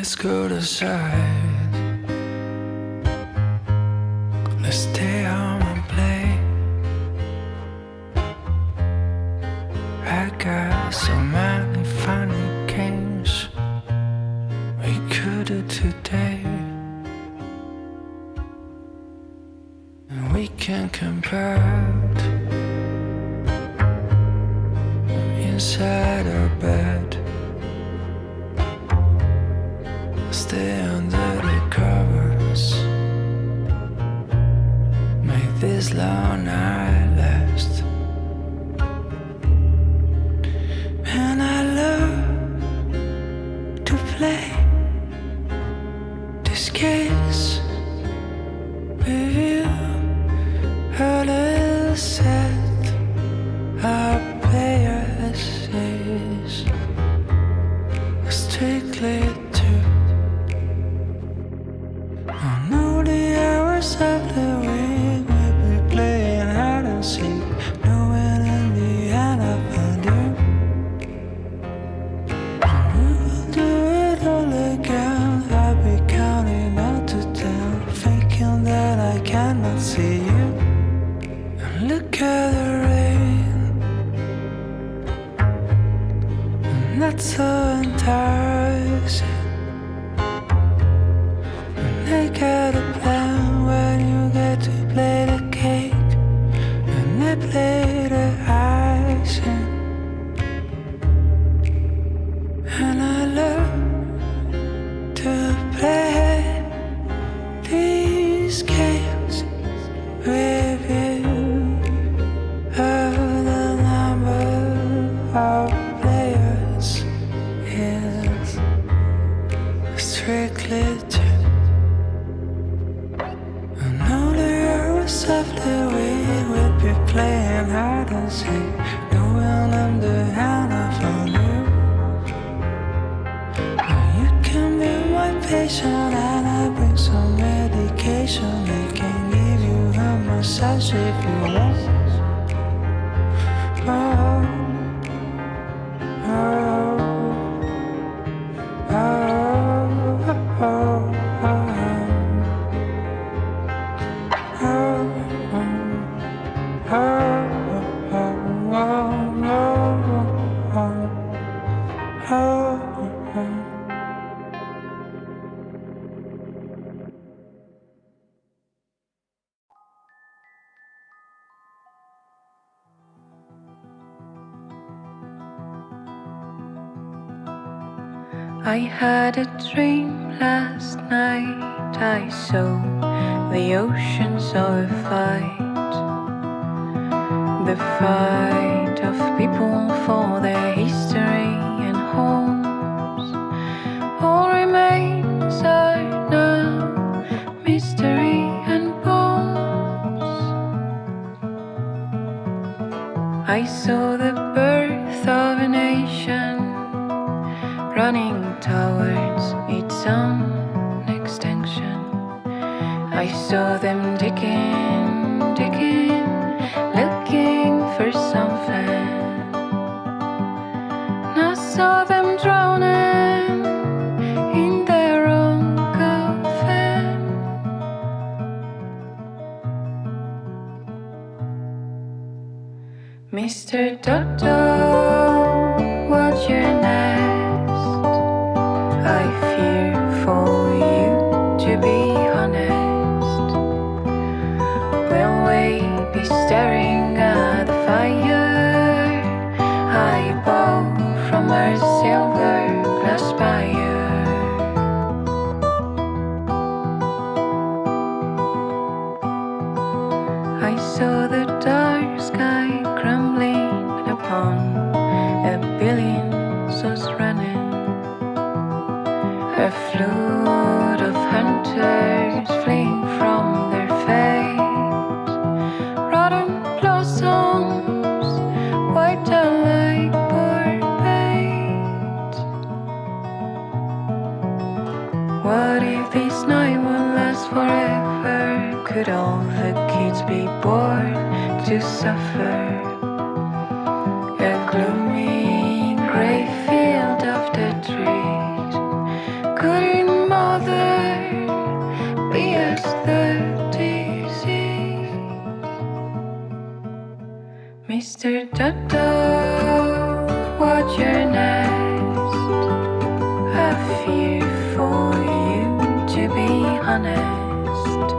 Let's go to side. Let's stay home and play. I got so many funny games we could do today. And we can compare inside our bed. Stay under the covers. Make this long night last. And I love to play this games with you. A little set our players is strictly true. I know the hours of the week we'll be playing hide and seek, knowing in the end I'll find you. We will do it all again. I'll be counting out to 10, thinking that I cannot see you. And look at the rain, and that's so enticing. I got a plan when you get to play the cake, and I play the icing. And I love to play these games with you. Oh, the number of players is strictly true. After we would be playing hide and seek, knowing I'm the hand I found you. You can be my patient and I bring some medication. I can give you a massage if you want. Oh, oh, oh, oh, oh. I had a dream last night. I saw the ocean, saw a fight. The fight of people for their history and homes. All remains are now mystery and bones. I saw the birth of a nation running towards its own extinction. I saw them digging, digging, looking for something. And I saw them drowning in their own coffin. Mr. Dodo, what's your name? I fear for you, to be honest. Will we be staring at the fire? I bow from our silver glass spire. I saw the dark sky crumbling upon a billion souls running. A flood of hunters fleeing from their fate. Rotten blossoms, white like poor bait. What if this night will last forever? Could all the kids be born to suffer? A gloomy grey field of the trees. Could it Mr. Dodo, what's your nest? I fear for you, to be honest.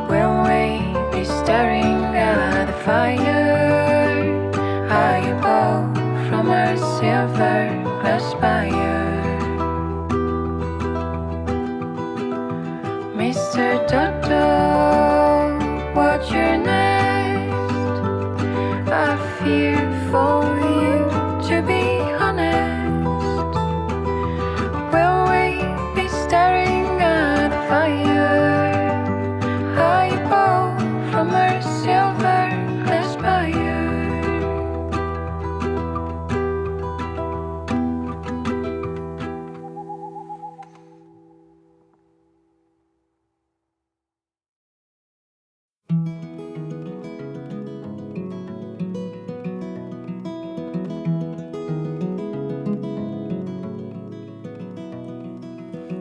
Will we be staring at the fire high above from our silver glass spire? Mr. Dodo, what's your nest? I fear for you, to be honest. Will we be staring at the fire high above from our silver glass spire?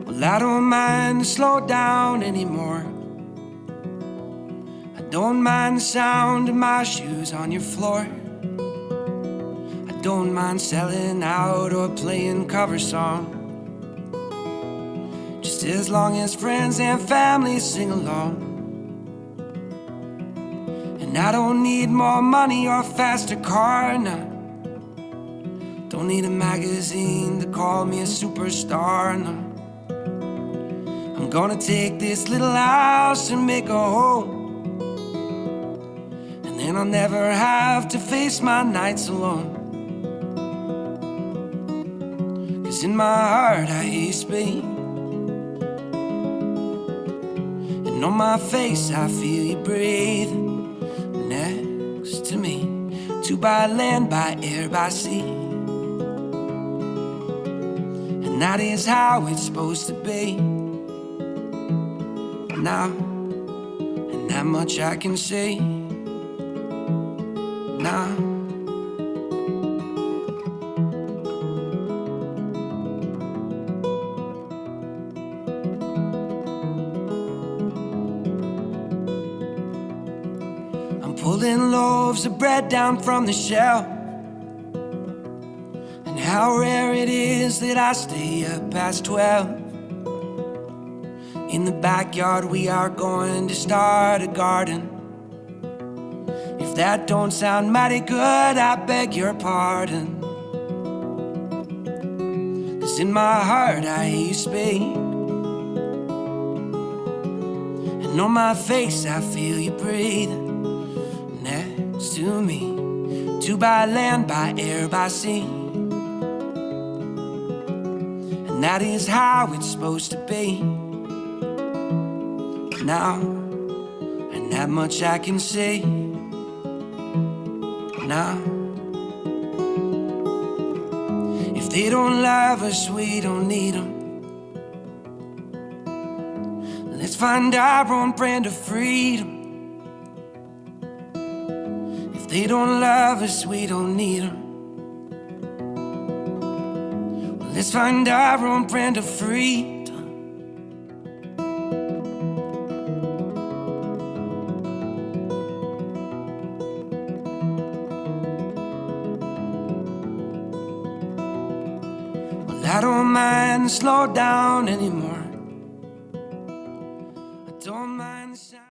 Well, I don't mind to slow down anymore. I don't mind the sound of my shoes on your floor. I don't mind selling out or playing cover song, just as long as friends and family sing along. And I don't need more money or a faster car, no. Don't need a magazine to call me a superstar, no. I'm gonna take this little house and make a home, and then I'll never have to face my nights alone. 'Cause in my heart I hear you speak, and on my face I feel you breathe next to me. To by land, by air, by sea, and that is how it's supposed to be. Now, and that much I can say now. I'm pulling loaves of bread down from the shelf, and how rare it is that I stay up past 12. In the backyard we are going to start a garden. If that don't sound mighty good, I beg your pardon. 'Cause in my heart I hear you speak, and on my face I feel you breathe next to me. To by land, by air, by sea, and that is how it's supposed to be. Now, and that much I can say now. If they don't love us, we don't need them. Let's find our own brand of freedom. If they don't love us, we don't need them. Let's find our own brand of freedom. I don't mind to slow down anymore. I don't mind the sound.